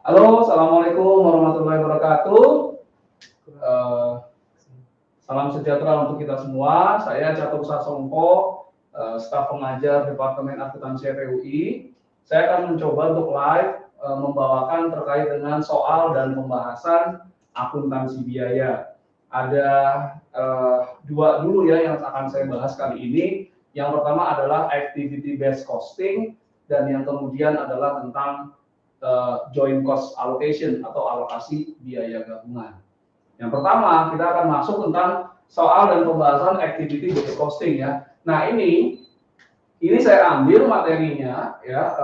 Halo, Assalamualaikum warahmatullahi wabarakatuh. Eh, Salam sejahtera untuk kita semua. Saya Catur Sasongko, staf pengajar Departemen Akuntansi FEUI. Saya akan mencoba untuk live membawakan terkait dengan soal dan pembahasan akuntansi biaya. Ada dua dulu ya yang akan saya bahas kali ini. Yang pertama adalah activity based costing dan yang kemudian adalah tentang joint cost allocation atau alokasi biaya gabungan. Yang pertama, kita akan masuk tentang soal dan pembahasan activity based costing ya. Nah, ini saya ambil materinya ya.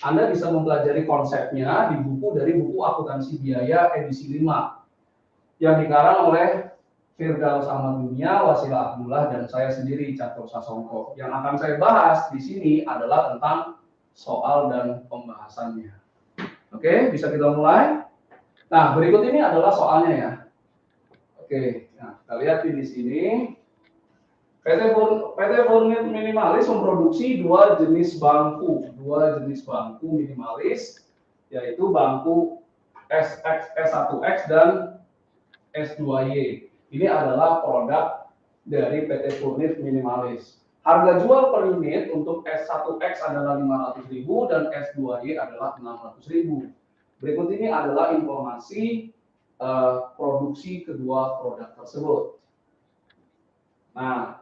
Anda bisa mempelajari konsepnya dari buku Akuntansi Biaya edisi 5 yang dikarang oleh Firdaus Ahmad Dunia, Wasila Abdullah, dan saya sendiri Catur Sasongko. Yang akan saya bahas di sini adalah tentang soal dan pembahasannya. Oke, bisa kita mulai. Nah, berikut ini adalah soalnya ya. Oke, nah kita lihat di sini. PT Furnit Minimalis memproduksi dua jenis bangku minimalis, yaitu bangku S1X dan S2Y. Ini adalah produk dari PT Furnit Minimalis. Harga jual per unit untuk S1X adalah 500.000 dan S2Y adalah 600.000. Berikut ini adalah informasi produksi kedua produk tersebut. Nah,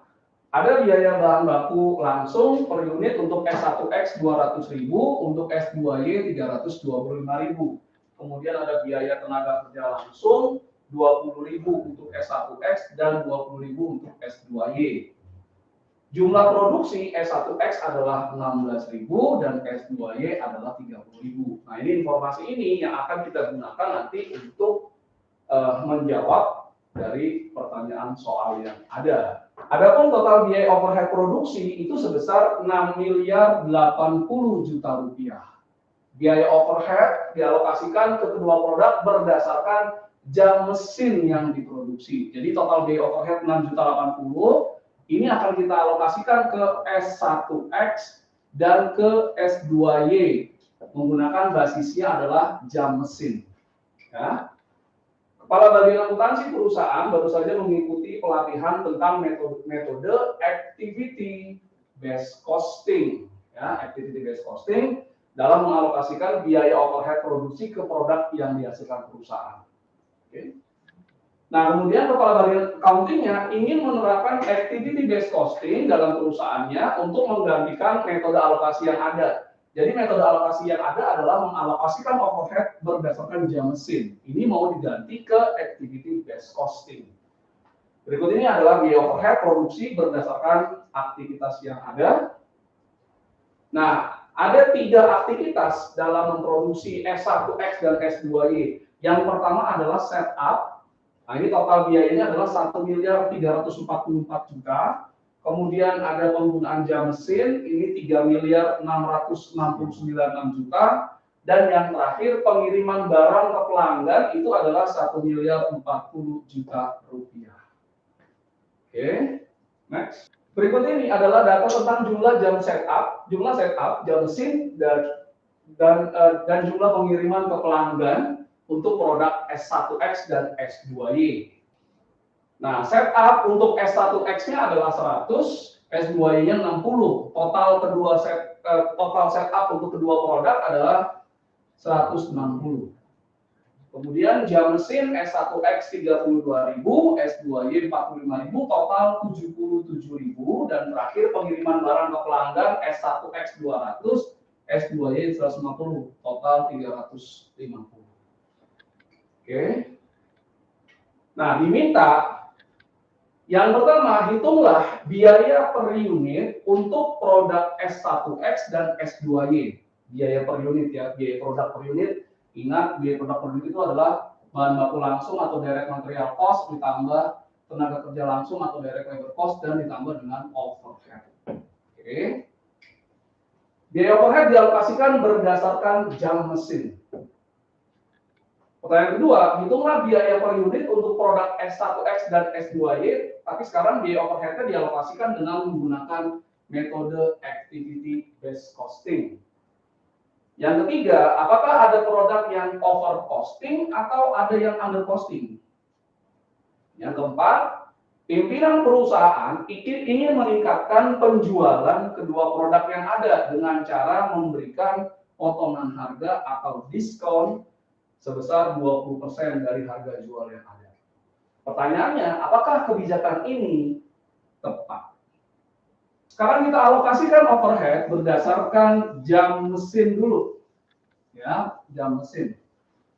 ada biaya bahan baku langsung per unit untuk S1X 200.000, untuk S2Y 325.000. Kemudian ada biaya tenaga kerja langsung 20.000 untuk S1X dan 20.000 untuk S2Y. Jumlah produksi S1X adalah 16.000 dan S2Y adalah 30.000. Nah, ini informasi ini yang akan kita gunakan nanti untuk menjawab dari pertanyaan soal yang ada. Adapun total biaya overhead produksi itu sebesar 6 miliar 80 juta rupiah. Biaya overhead dialokasikan ke kedua produk berdasarkan jam mesin yang diproduksi. Jadi total biaya overhead 6 juta 80 ini akan kita alokasikan ke S1X dan ke S2Y menggunakan basisnya adalah jam mesin. Ya. Kepala Bagian Akuntansi Perusahaan baru saja mengikuti pelatihan tentang metode activity based costing, ya, activity based costing dalam mengalokasikan biaya overhead produksi ke produk yang dihasilkan perusahaan. Oke. Nah, kemudian Kepala Bagian Accounting-nya ingin menerapkan activity based costing dalam perusahaannya untuk menggantikan metode alokasi yang ada. Jadi metode alokasi yang ada adalah mengalokasikan overhead berdasarkan jam mesin. Ini mau diganti ke activity based costing. Berikut ini adalah biaya overhead produksi berdasarkan aktivitas yang ada. Nah, ada 3 aktivitas dalam memproduksi S1X dan S2Y. Yang pertama adalah setup. Nah, ini total biayanya adalah 1 miliar 344 juta. Kemudian ada penggunaan jam mesin, ini 3 miliar 669 juta. Dan yang terakhir pengiriman barang ke pelanggan itu adalah 1 miliar 40 juta rupiah. Oke, next. Berikut ini adalah data tentang jumlah setup, jam mesin, dan jumlah pengiriman ke pelanggan untuk produk S1X dan S2Y. Nah, setup untuk S1X-nya adalah 100, S2Y-nya 60. Total setup untuk kedua produk adalah 160. Kemudian jam mesin S1X 32.000, S2Y 45.000, total 77.000. Dan terakhir pengiriman barang ke pelanggan S1X 200, S2Y 150, total 350. Oke. Nah, diminta yang pertama, hitunglah biaya per unit untuk produk S1X dan S2Y. Biaya per unit ya, biaya produk per unit. Ingat, biaya produk per unit itu adalah bahan baku langsung atau direct material cost ditambah tenaga kerja langsung atau direct labor cost dan ditambah dengan overhead. Oke. Biaya overhead dialokasikan berdasarkan jam mesin. Pertanyaan kedua, hitunglah biaya per unit untuk produk S1X dan S2Y, tapi sekarang biaya overhead-nya dialokasikan dengan menggunakan metode activity based costing. Yang ketiga, apakah ada produk yang over costing atau ada yang under costing? Yang keempat, pimpinan perusahaan ingin meningkatkan penjualan kedua produk yang ada dengan cara memberikan potongan harga atau diskon sebesar 20% dari harga jual yang ada. Pertanyaannya, apakah kebijakan ini tepat? Sekarang kita alokasikan overhead berdasarkan jam mesin dulu. Ya, jam mesin.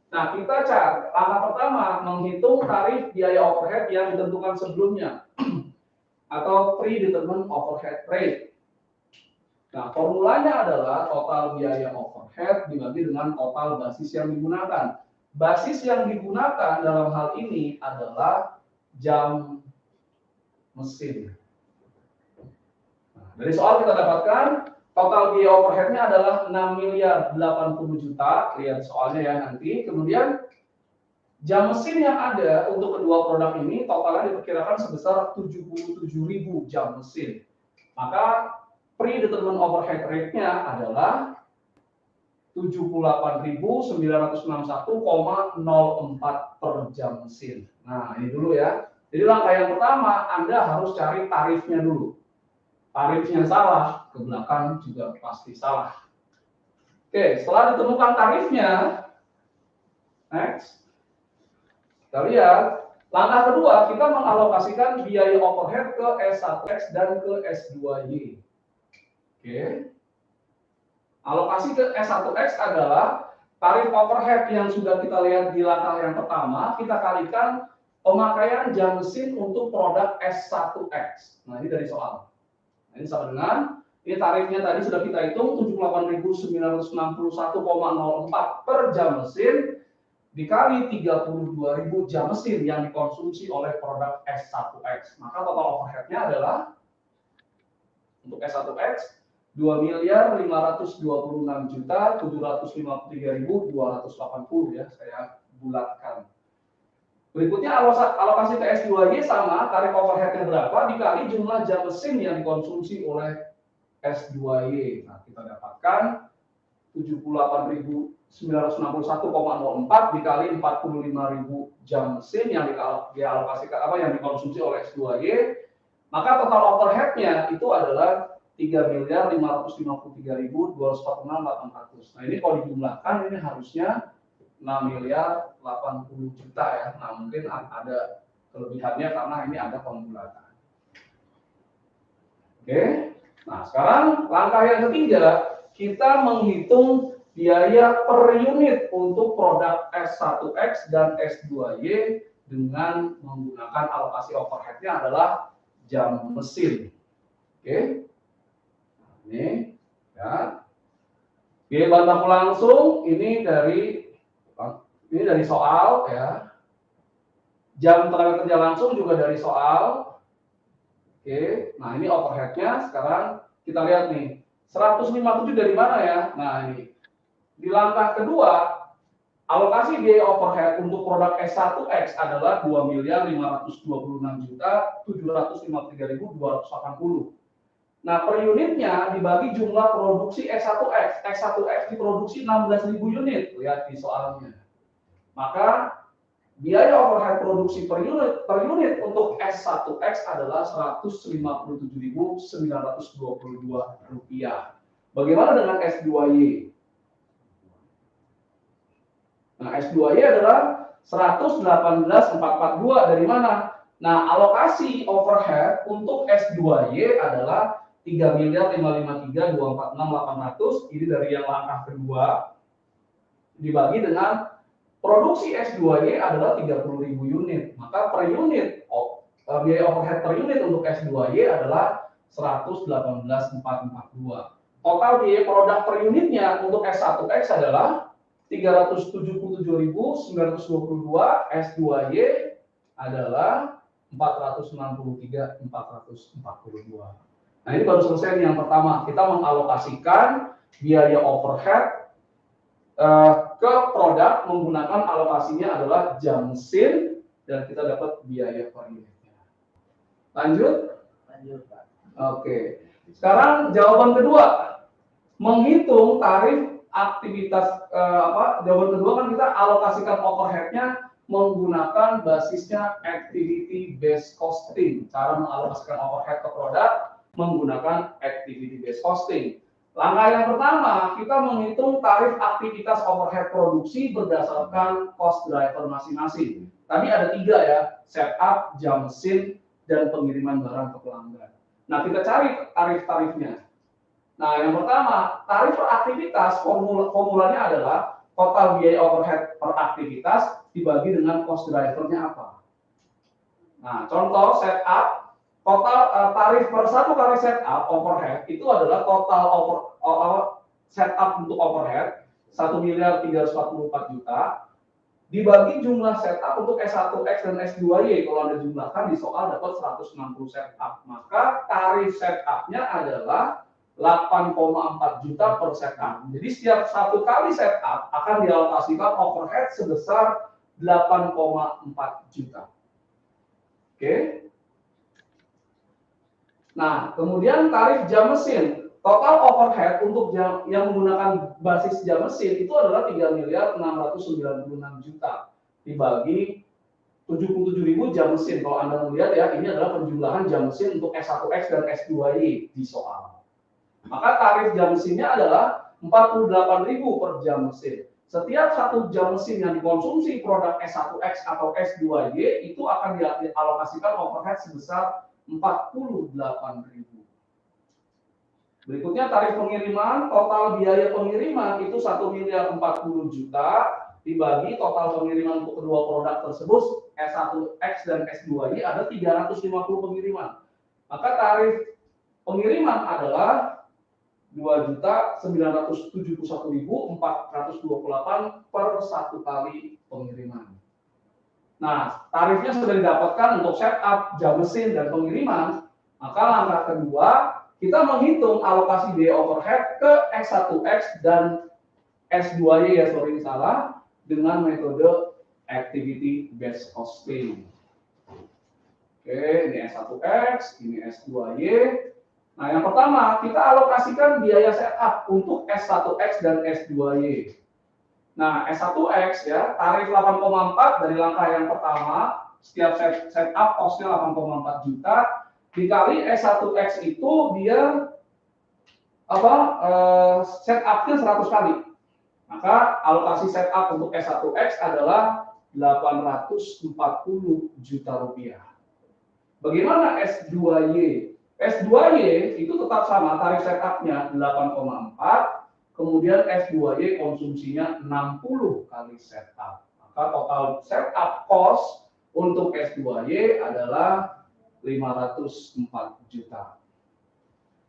Nah, kita cari langkah pertama menghitung tarif biaya overhead yang ditentukan sebelumnya atau predetermined overhead rate. Nah, formulanya adalah total biaya overhead dibagi dengan total basis yang digunakan. Basis yang digunakan dalam hal ini adalah jam mesin. Nah, dari soal kita dapatkan total biaya overhead-nya adalah 6 miliar 80 juta. Lihat soalnya ya nanti. Kemudian jam mesin yang ada untuk kedua produk ini totalnya diperkirakan sebesar 77.000 jam mesin. Maka predetermined overhead rate-nya adalah 78.961,04 per jam mesin. Nah, ini dulu ya. Jadi langkah yang pertama, Anda harus cari tarifnya dulu. Tarifnya salah, ke belakang juga pasti salah. Oke, setelah ditemukan tarifnya, next. Kita lihat, langkah kedua, kita mengalokasikan biaya overhead ke S1X dan ke S2Y. Oke. Alokasi ke S1X adalah tarif overhead yang sudah kita lihat di langkah yang pertama, kita kalikan pemakaian jam mesin untuk produk S1X. Nah, ini dari soal. Nah, ini sama dengan, ini tarifnya tadi sudah kita hitung, 78.961,04 per jam mesin, dikali 32.000 jam mesin yang dikonsumsi oleh produk S1X. Maka total overhead-nya adalah untuk S1X 2.526.753.280 ya, saya bulatkan. Berikutnya alokasi ke S2Y sama, tarif overhead-nya berapa dikali jumlah jam mesin yang dikonsumsi oleh S2Y. Nah, kita dapatkan 78.961,04 dikali 45.000 jam mesin yang dialokasikan yang dikonsumsi oleh S2Y, maka total overhead-nya itu adalah 3.553.246.800. Nah, ini kalau dijumlahkan ini harusnya 6.080 juta ya. Nah, mungkin ada kelebihannya karena ini ada pembulatan. Oke. Nah, sekarang langkah yang ketiga, kita menghitung biaya per unit untuk produk S1X dan S2Y dengan menggunakan alokasi overhead-nya adalah jam mesin. Oke. Ini ya. Biaya bahan baku langsung ini dari soal ya. Jam tenaga kerja langsung juga dari soal. Oke. Nah, ini overhead-nya sekarang kita lihat nih. 157 dari mana ya? Nah, ini. Di langkah kedua, alokasi biaya overhead untuk produk S1X adalah 2.526.753.280. Nah, per unitnya dibagi jumlah produksi S1X. S1X diproduksi 16.000 unit, lihat di soalnya. Maka biaya overhead produksi per unit untuk S1X adalah Rp157.922. Bagaimana dengan S2Y? Nah, S2Y adalah 118.442 dari mana? Nah, alokasi overhead untuk S2Y adalah 3.553.246.800. Ini dari yang langkah kedua. Dibagi dengan produksi S2Y adalah 30.000 unit. Maka per unit biaya overhead per unit untuk S2Y adalah 118.442. Total biaya produk per unitnya untuk S1X adalah 377.922, S2Y adalah 463.442. Nah, ini baru selesai yang pertama. Kita mengalokasikan biaya overhead ke produk menggunakan alokasinya adalah jam mesin dan kita dapat biaya per unitnya. Lanjut? Lanjut, Pak. Oke. Sekarang jawaban kedua. Menghitung tarif aktivitas jawaban kedua kan kita alokasikan overhead-nya menggunakan basisnya activity based costing. Cara mengalokasikan overhead ke produk menggunakan activity based costing. Langkah yang pertama, kita menghitung tarif aktivitas overhead produksi berdasarkan cost driver masing-masing. Tadi ada 3 ya, setup, jam mesin, dan pengiriman barang ke pelanggan. Nah, kita cari tarif-tarifnya. Nah, yang pertama, tarif per aktivitas formulanya adalah total biaya overhead per aktivitas dibagi dengan cost drivernya apa. Nah, contoh setup, total tarif per satu kali setup overhead itu adalah total setup untuk overhead 1.344 juta dibagi jumlah setup untuk S1X dan S2Y. Kalau Anda jumlahkan di soal dapat 160 setup. Maka tarif setupnya adalah 8,4 juta per setup. Jadi setiap satu kali setup akan dialokasikan overhead sebesar 8,4 juta. Oke. Nah, kemudian tarif jam mesin. Total overhead untuk yang menggunakan basis jam mesin itu adalah 3.696 juta dibagi 77.000 jam mesin. Kalau Anda melihat ya, ini adalah penjumlahan jam mesin untuk S1X dan S2Y di soal. Maka tarif jam mesinnya adalah 48.000 per jam mesin. Setiap satu jam mesin yang dikonsumsi produk S1X atau S2Y itu akan dialokasikan overhead sebesar 48.000. Berikutnya tarif pengiriman, total biaya pengiriman itu 1.040 juta dibagi total pengiriman untuk kedua produk tersebut S1X dan S2Y ada 350 pengiriman. Maka tarif pengiriman adalah 2.971.428 per satu kali pengiriman. Nah, tarifnya sudah didapatkan untuk setup, jam mesin, dan pengiriman. Maka langkah kedua, kita menghitung alokasi biaya overhead ke S1X dan S2Y, dengan metode activity based costing. Oke, ini S1X, ini S2Y. Nah, yang pertama, kita alokasikan biaya setup untuk S1X dan S2Y. Nah, S1X ya, tarif 8,4 dari langkah yang pertama, setiap setup costnya 8,4 juta, dikali S1X itu dia setupnya 100 kali. Maka alokasi setup untuk S1X adalah 840 juta rupiah. Bagaimana S2Y? S2Y itu tetap sama, tarif setupnya 8,4, kemudian S2Y konsumsinya 60 kali setup. Maka total setup cost untuk S2Y adalah 504 juta.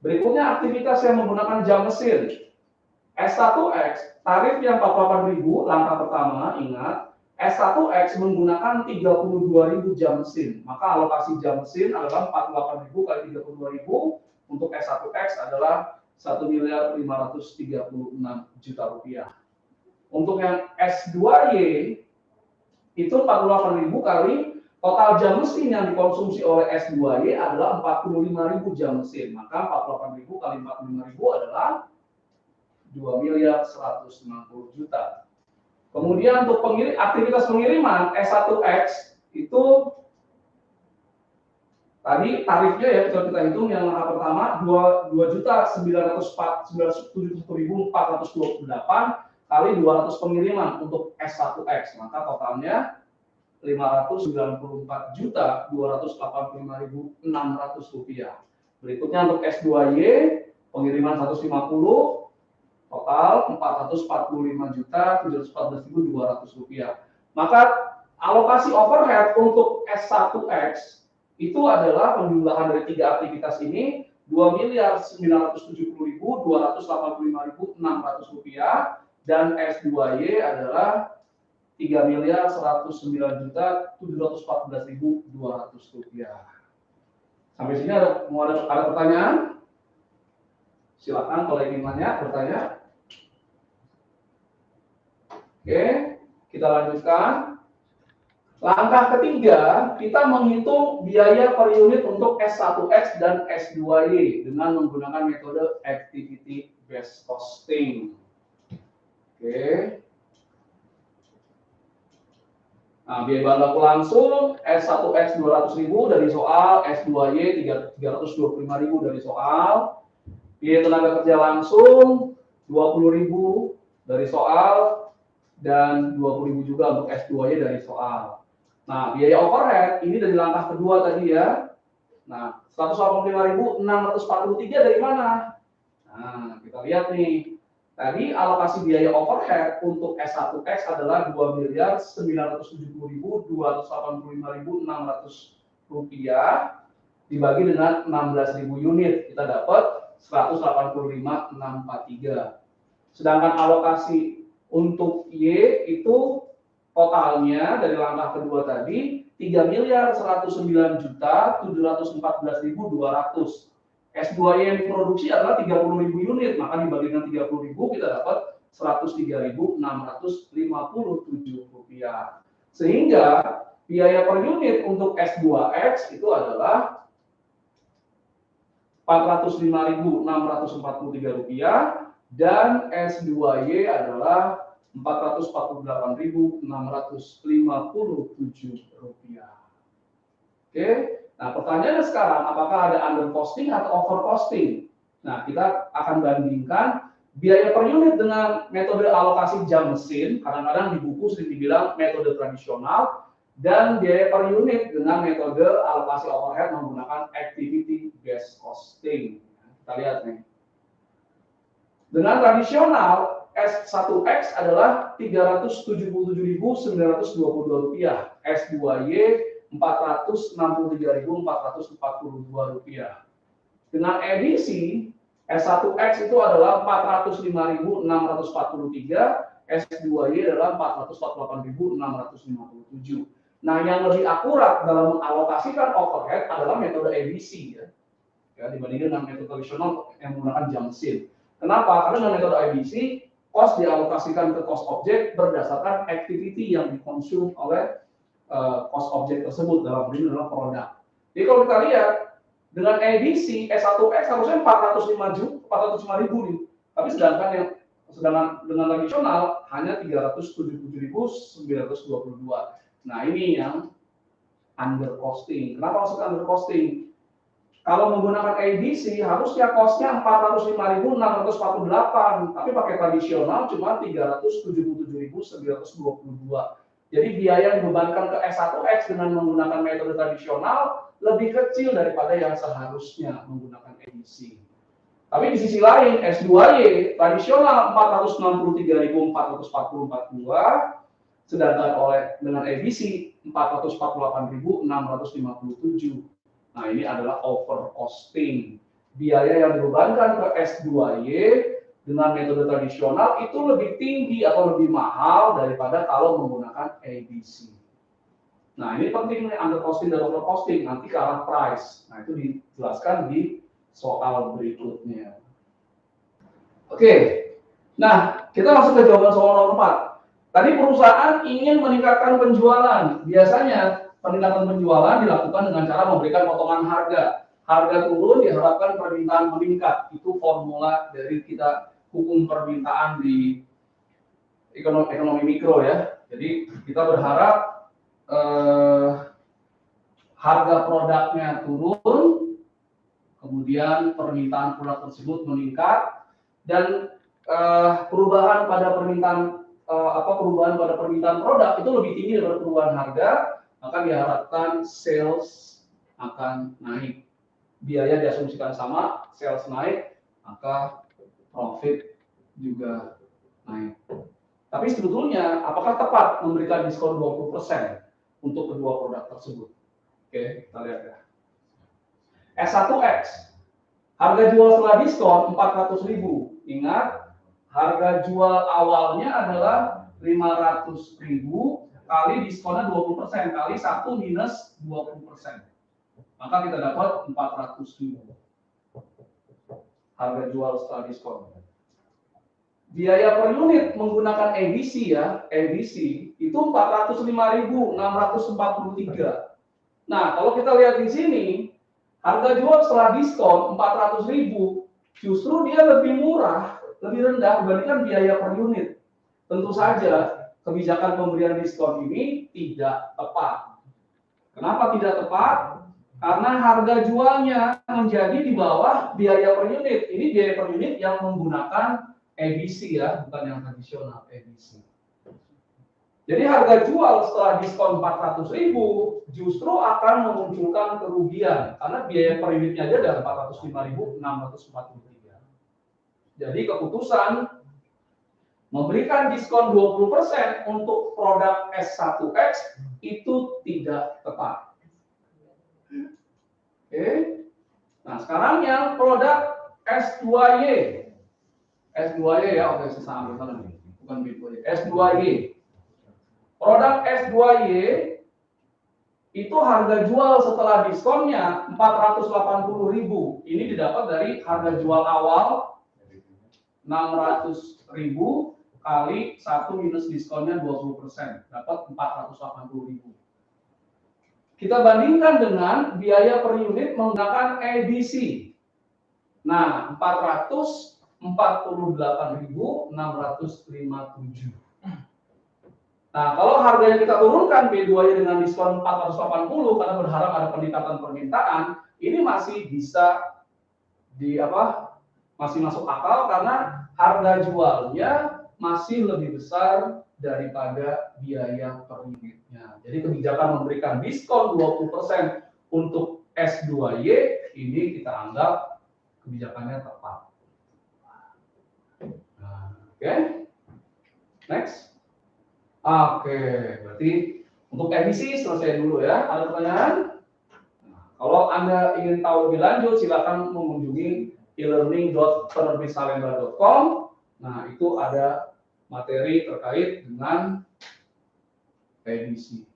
Berikutnya aktivitas yang menggunakan jam mesin. S1X tarifnya 48.000, langkah pertama ingat. S1X menggunakan 32.000 jam mesin. Maka alokasi jam mesin adalah 48.000 kali 32.000. Untuk S1X adalah 1.536 juta rupiah. Untuk yang S2Y itu 48.000 kali total jam mesin yang dikonsumsi oleh S2Y adalah 45.000 jam mesin. Maka 48.000 kali 45.000 adalah 2.160 juta. Kemudian untuk aktivitas pengiriman S1X itu tadi tarifnya ya kita hitung yang langkah pertama 2.971.428 kali 200 pengiriman untuk S1X, maka totalnya 594.285.600 rupiah. Berikutnya untuk S2Y pengiriman 150 total 445.714.200 rupiah. Maka alokasi overhead untuk S1X itu adalah penjumlahan dari 3 aktivitas ini 2.970.285.600 rupiah dan S2Y adalah 3.109.714.200 rupiah. Sampai sini ada pertanyaan? Silakan kalau ingin bertanya. Oke, kita lanjutkan. Langkah ketiga, kita menghitung biaya per unit untuk S1X dan S2Y dengan menggunakan metode activity based costing. Oke. Nah, biaya bahan baku langsung S1X 200.000 dari soal, S2Y 325.000 dari soal. Biaya tenaga kerja langsung 20.000 dari soal dan 20.000 juga untuk S2Y dari soal. Nah, biaya overhead ini dari langkah kedua tadi ya. Nah, 185.643 dari mana? Nah, kita lihat nih. Tadi alokasi biaya overhead untuk S1X adalah 2.970.285.600 rupiah dibagi dengan 16.000 unit. Kita dapat 185.643. Sedangkan alokasi untuk Y itu totalnya dari langkah kedua tadi 3.109.714.200. S2Y yang diproduksi adalah 30.000 unit, maka dibagi dengan 30.000 kita dapat 103.657 rupiah. Sehingga biaya per unit untuk S2X itu adalah 405.643 rupiah dan S2Y adalah 448.657 rupiah. Oke. Nah, pertanyaannya sekarang, apakah ada under costing atau over costing? Nah, kita akan bandingkan biaya per unit dengan metode alokasi jam mesin, kadang-kadang di buku sering dibilang metode tradisional, dan biaya per unit dengan metode alokasi overhead menggunakan activity based costing. Kita lihat nih. Dengan tradisional, S1X adalah 377.922 rupiah, S2Y 463.442 rupiah. Dengan edisi S1X itu adalah 405.643, S2Y adalah 448.657. Nah, yang lebih akurat dalam mengalokasikan overhead adalah metode edisi ya dibandingkan dengan metode tradisional yang menggunakan jam mesin. Kenapa? Karena dengan metode edisi, cost dialokasikan ke cost objek berdasarkan activity yang dikonsum oleh cost objek tersebut, dalam ini adalah produk. Jadi kalau kita lihat dengan edisi S1X harusnya 405.000 nih, tapi sedangkan dengan tradisional hanya 377.922. Nah, ini yang under costing. Kenapa maksudnya under costing? Kalau menggunakan edisi harusnya costnya 405.648, tapi pakai tradisional cuma 377.922. Jadi biaya yang dibebankan ke S1X dengan menggunakan metode tradisional lebih kecil daripada yang seharusnya menggunakan edisi. Tapi di sisi lain S2Y tradisional 463.442, sedangkan dengan edisi 448.657. Nah, ini adalah over costing. Biaya yang dibebankan ke S2Y dengan metode tradisional itu lebih tinggi atau lebih mahal daripada kalau menggunakan edisi. Nah, ini penting nih, under costing dan over costing, nanti ke arah price. Nah, itu dijelaskan di soal berikutnya. Oke, nah kita masuk ke jawaban soal nomor 4. Tadi perusahaan ingin meningkatkan penjualan. Biasanya peningkatan penjualan dilakukan dengan cara memberikan potongan harga. Harga turun diharapkan permintaan meningkat. Itu formula dari kita hukum permintaan di ekonomi mikro ya. Jadi kita berharap harga produknya turun, kemudian permintaan produk tersebut meningkat, dan perubahan pada permintaan produk itu lebih tinggi daripada perubahan harga, maka diharapkan sales akan naik. Biaya diasumsikan sama, sales naik, maka profit juga naik. Tapi sebetulnya apakah tepat memberikan diskon 20% untuk kedua produk tersebut? Oke, kita lihat ya. S1X, harga jual setelah diskon 400.000. Ingat, harga jual awalnya adalah 500.000 kali diskonnya 20%, kali 1 minus 20%. Maka kita dapat 400.000. Harga jual setelah diskon. Biaya per unit menggunakan edisi ya, edisi itu 405.643. Nah, kalau kita lihat di sini, harga jual setelah diskon 400.000, justru dia lebih murah, lebih rendah dibandingkan biaya per unit. Tentu saja kebijakan pemberian diskon ini tidak tepat. Kenapa tidak tepat? Karena harga jualnya menjadi di bawah biaya per unit. Ini biaya per unit yang menggunakan edisi ya, bukan yang tradisional, edisi. Jadi harga jual setelah diskon 400.000 justru akan memunculkan kerugian karena biaya per unitnya aja ada 405.643. Jadi keputusan memberikan diskon 20% untuk produk S1X itu tidak tepat. Oke. Nah, sekarang yang produk S2Y. S2Y ya, oke saya ambil sana nih. Bukan B2Y. S2Y. Produk S2Y itu harga jual setelah diskonnya 480.000. Ini didapat dari harga jual awal 600.000 kali 1 minus diskonnya 20%, dapat 480.000. Kita bandingkan dengan biaya per unit menggunakan edisi. Nah, 448.657. Nah, kalau harganya kita turunkan B2 dengan diskon 480 karena berharap ada peningkatan permintaan, ini masih bisa masih masuk akal karena harga jualnya masih lebih besar daripada biaya per unitnya. Jadi kebijakan memberikan diskon 20% untuk S2Y ini kita anggap kebijakannya tepat. Nah, oke. Next. Oke, berarti untuk edisi selesai dulu ya. Ada pertanyaan? Nah, kalau Anda ingin tahu lebih lanjut, silakan mengunjungi e-learning.penerbitsalemba.com. Nah, itu ada materi terkait dengan edisi.